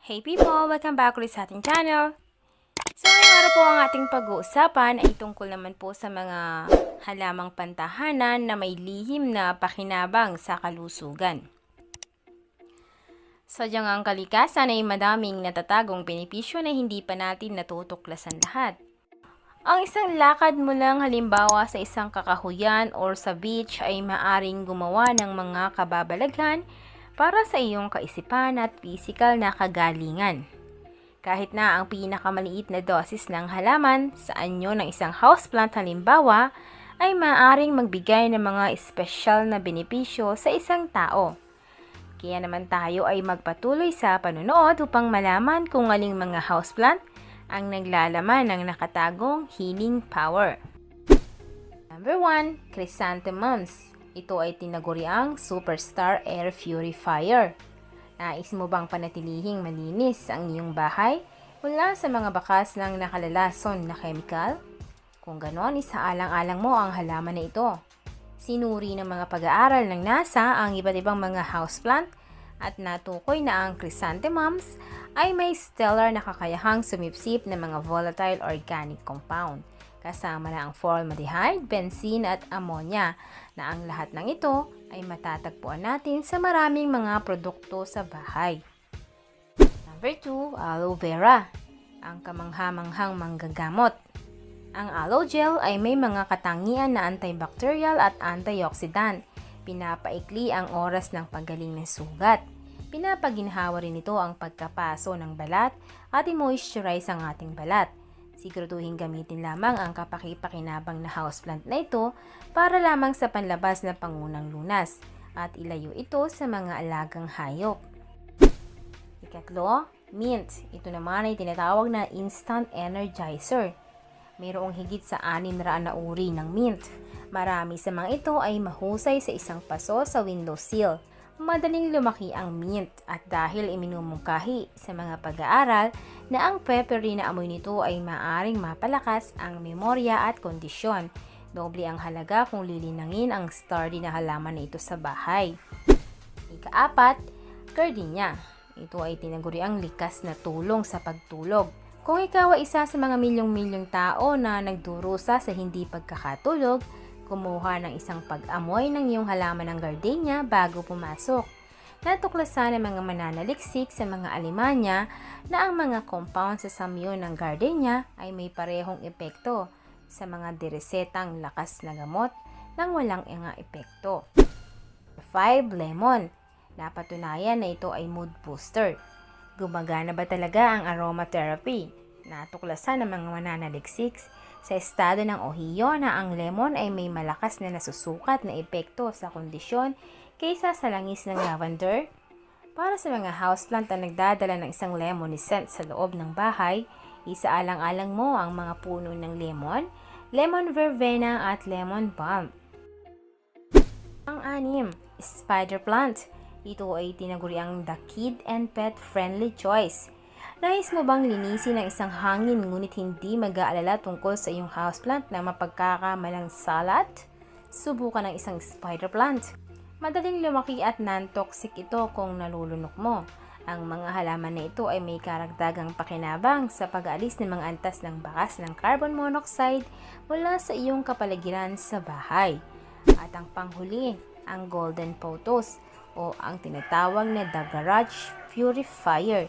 Hey people! Welcome back ulit sa ating channel. So ngayong araw po ang ating pag-uusapan ay tungkol naman po sa mga halamang pantahanan na may lihim na pakinabang sa kalusugan. Sadyang ang kalikasan ay madaming natatagong benepisyo na hindi pa natin natutuklasan lahat. Ang isang lakad mo lang halimbawa sa isang kakahuyan or sa beach ay maaring gumawa ng mga kababalaghan para sa iyong kaisipan at physical na kagalingan. Kahit na ang pinakamaliit na dosis ng halaman sa anyo ng isang houseplant halimbawa ay maaaring magbigay ng mga espesyal na benepisyo sa isang tao. Kaya naman tayo ay magpatuloy sa panunood upang malaman kung aling mga houseplant ang naglalaman ng nakatagong healing power. Number 1, Chrysanthemums. Ito ay tinaguriang superstar air purifier. Nais mo bang panatilihing malinis ang iyong bahay mula sa mga bakas ng nakalalason na chemical? Kung ganon, isaalang-alang mo ang halaman na ito. Sinuri ng mga pag-aaral ng NASA ang iba't ibang mga houseplant at natukoy na ang chrysanthemums ay may stellar na kakayahang sumipsip ng mga volatile organic compound. Kasama na ang formaldehyde, benzene at ammonia na ang lahat ng ito ay matatagpuan natin sa maraming mga produkto sa bahay. Number 2, aloe vera, ang kamangha-manghang manggagamot. Ang aloe gel ay may mga katangian na antibacterial at antioxidant. Pinapaikli ang oras ng paggaling ng sugat. Pinapaginhawa rin ito ang pagkapaso ng balat at i-moisturize ang ating balat. Siguraduhin gamitin lamang ang kapaki-pakinabang na houseplant na ito para lamang sa panlabas na pangunang lunas at ilayo ito sa mga alagang hayop. Ikatlo, mint. Ito naman ay tinatawag na instant energizer. Mayroong higit sa 600 na uri ng mint. Marami sa mga ito ay mahusay sa isang paso sa windowsill. Madaling lumaki ang mint at dahil iminumungkahi sa mga pag-aaral na ang peppery na amoy nito ay maaring mapalakas ang memorya at kondisyon. Doble ang halaga kung lilinangin ang sturdy na halaman na ito sa bahay. Ika-4, gardenia. Ito ay tinaguriang likas na tulong sa pagtulog. Kung ikaw ay isa sa mga milyong-milyong tao na nagdurusa sa hindi pagkakatulog, kumuha ng isang pag-amoy ng iyong halaman ng gardenia bago pumasok. Natuklasan ng mga mananaliksik sa mga Alemanya na ang mga compound sa samyo ng gardenia ay may parehong epekto sa mga diresetang lakas na gamot nang walang epekto. 5, lemon. Napatunayan na ito ay mood booster. Gumagana ba talaga ang aromatherapy? Natuklasan ng mga mananaliksik sa estado ng Ohio na ang lemon ay may malakas na nasusukat na epekto sa kondisyon kaysa sa langis ng lavender. Para sa mga houseplant na nagdadala ng isang lemon scent sa loob ng bahay, isaalang-alang mo ang mga puno ng lemon, lemon verbena at lemon balm. Ang 6, spider plant. Ito ay tinaguriang the kid and pet friendly choice. Nais mo bang linisin ang isang hangin ngunit hindi mag-aalala tungkol sa iyong houseplant na mapagkakamalang salat? Subukan ang isang spider plant. Madaling lumaki at non-toxic ito kung nalulunok mo. Ang mga halaman na ito ay may karagdagang pakinabang sa pag-aalis ng mga antas ng bakas ng carbon monoxide mula sa iyong kapaligiran sa bahay. At ang panghuli, ang golden photos o ang tinatawag na the garage purifier.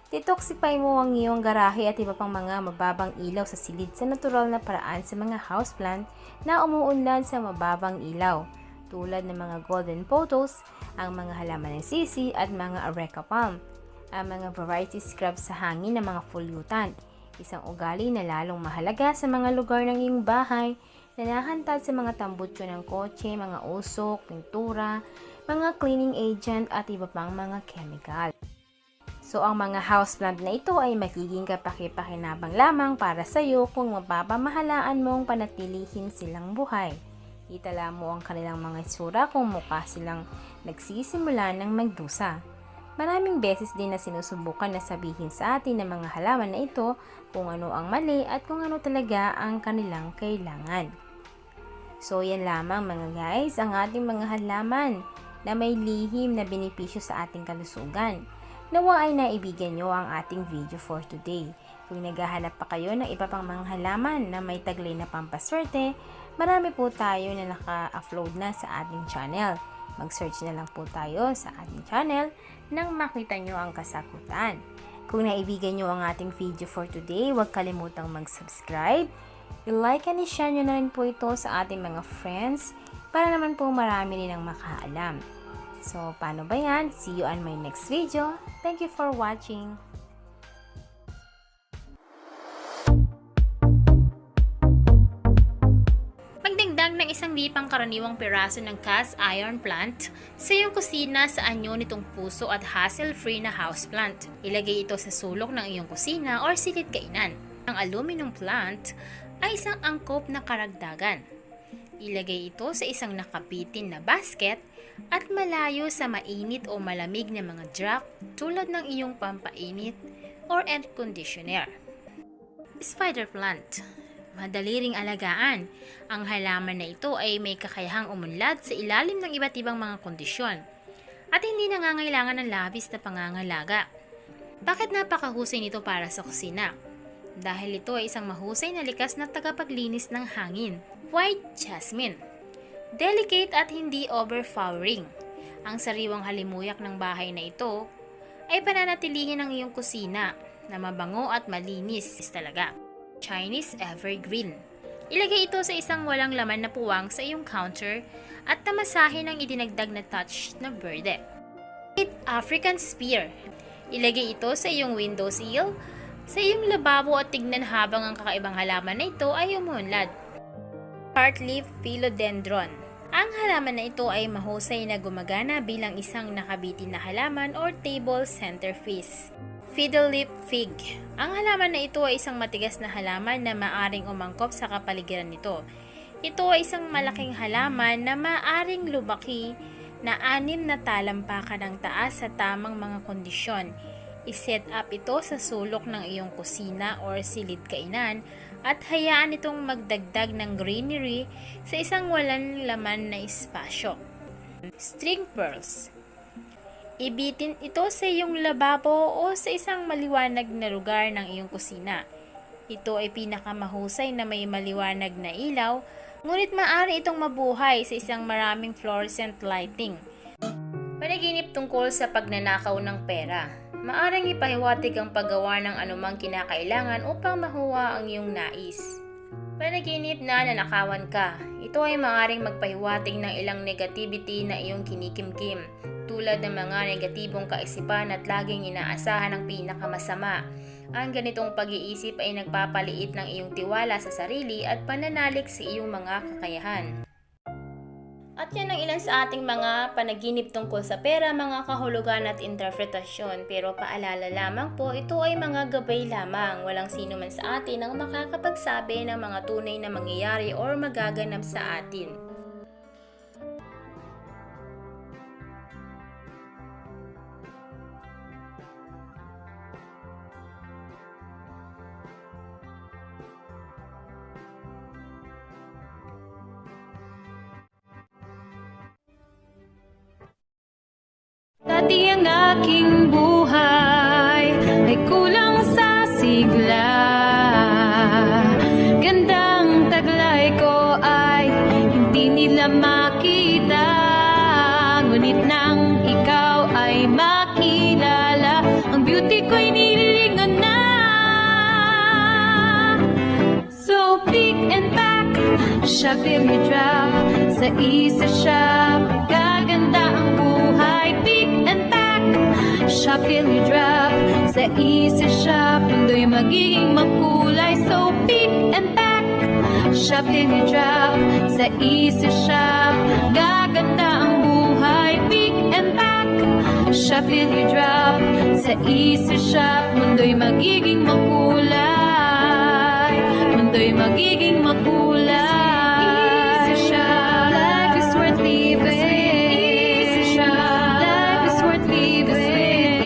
Detoxify mo ang iyong garahe at iba pang mga mababang ilaw sa silid sa natural na paraan sa mga houseplant na umuunlad sa mababang ilaw, tulad ng mga golden photos, ang mga halaman ng sisi at mga areca palm, ang mga variety scrub sa hangin ng mga pollutant, isang ugali na lalong mahalaga sa mga lugar ng iyong bahay na nahantad sa mga tambutso ng kotse, mga usok, pintura, mga cleaning agent at iba pang mga chemical. So, ang mga houseplant na ito ay magiging kapaki-pakinabang lamang para sa iyo kung mapapamahalaan mong panatilihin silang buhay. Itala mo ang kanilang mga itsura kung mukha silang nagsisimula ng magdusa. Maraming beses din na sinusubukan na sabihin sa atin ng mga halaman na ito kung ano ang mali at kung ano talaga ang kanilang kailangan. So, yan lamang mga guys, ang ating mga halaman na may lihim na benepisyo sa ating kalusugan. Nawa ay naibigan nyo ang ating video for today. Kung naghahanap pa kayo ng iba pang mga halaman na may taglay na pampaswerte, marami po tayo na naka-upload na sa ating channel. Mag-search na lang po tayo sa ating channel nang makita nyo ang kasagutan. Kung naibigan nyo ang ating video for today, huwag kalimutang mag-subscribe. I-like and i-share nyo na rin po ito sa ating mga friends para naman po marami rin ang makaalam. So, paano ba yan? See you on my next video. Thank you for watching. Pagdagdag ng isang di pangkaraniwang piraso ng cast iron plant sa iyong kusina sa anyo nitong puso at hassle-free na houseplant. Ilagay ito sa sulok ng iyong kusina or silid kainan. Ang aluminum plant ay isang angkop na karagdagan. Ilagay ito sa isang nakapitin na basket at malayo sa mainit o malamig na mga drop tulad ng iyong pampainit or air conditioner. Spider plant. Madali ring alagaan. Ang halaman na ito ay may kakayahang umunlad sa ilalim ng iba't ibang mga kondisyon at hindi nangangailangan ng labis na pangangalaga. Bakit napakahusay nito para sa kusina? Dahil ito ay isang mahusay na likas na tagapaglinis ng hangin. White jasmine. Delicate at hindi overpowering. Ang sariwang halimuyak ng bahay na ito ay pananatilihin ng iyong kusina na mabango at malinis talaga. Chinese evergreen. Ilagay ito sa isang walang laman na puwang sa iyong counter at tamasahin ang idinagdag na touch na berde. African spear. Ilagay ito sa iyong windowsill, sa iyong lababo at tignan habang ang kakaibang halaman na ito ay umunlad. Heartleaf philodendron. Ang halaman na ito ay mahusay na gumagana bilang isang nakabitin na halaman or table centerpiece. Fiddle leaf fig. Ang halaman na ito ay isang matigas na halaman na maaring umangkop sa kapaligiran nito. Ito ay isang malaking halaman na maaring lumaki na 6 na talampakan ng taas sa tamang mga kondisyon. I-set up ito sa sulok ng iyong kusina or silid kainan at hayaan itong magdagdag ng greenery sa isang walang laman na espasyo. String pearls. Ibitin ito sa iyong lababo o sa isang maliwanag na lugar ng iyong kusina. Ito ay pinakamahusay na may maliwanag na ilaw, ngunit maaari itong mabuhay sa isang maraming fluorescent lighting. Panaginip tungkol sa pagnanakaw ng pera. Maaring ipahiwatig ang paggawa ng anumang kinakailangan upang mahuwa ang iyong nais. Panaginip na nanakawan ka. Ito ay maaring magpahiwatig ng ilang negativity na iyong kinikimkim, tulad ng mga negatibong kaisipan at laging inaasahan ang pinakamasama. Ang ganitong pag-iisip ay nagpapaliit ng iyong tiwala sa sarili at pananalik sa iyong mga kakayahan. At yan ang ilan sa ating mga panaginip tungkol sa pera, mga kahulugan at interpretasyon. Pero paalala lamang po, ito ay mga gabay lamang. Walang sino man sa atin ang makakapagsabi ng mga tunay na mangyayari or magaganap sa atin. Dati ang aking buhay ay kulang sa sigla. Gandang taglay ko ay hindi nila makita. Ngunit nang ikaw ay makilala, ang beauty ko'y nililingon na. So pick and pack, shop till you drop. Sa isa shop, gaganda ang buhay. Pick and pack, shop till you drop. Sa isa shop, mundo'y magiging makulay. So pick and pack, shop till you drop. Sa isa shop, gaganda ang buhay. Pick and pack, shop till you drop. Sa isa shop, mundo'y magiging makulay. Mundo'y magiging makulay.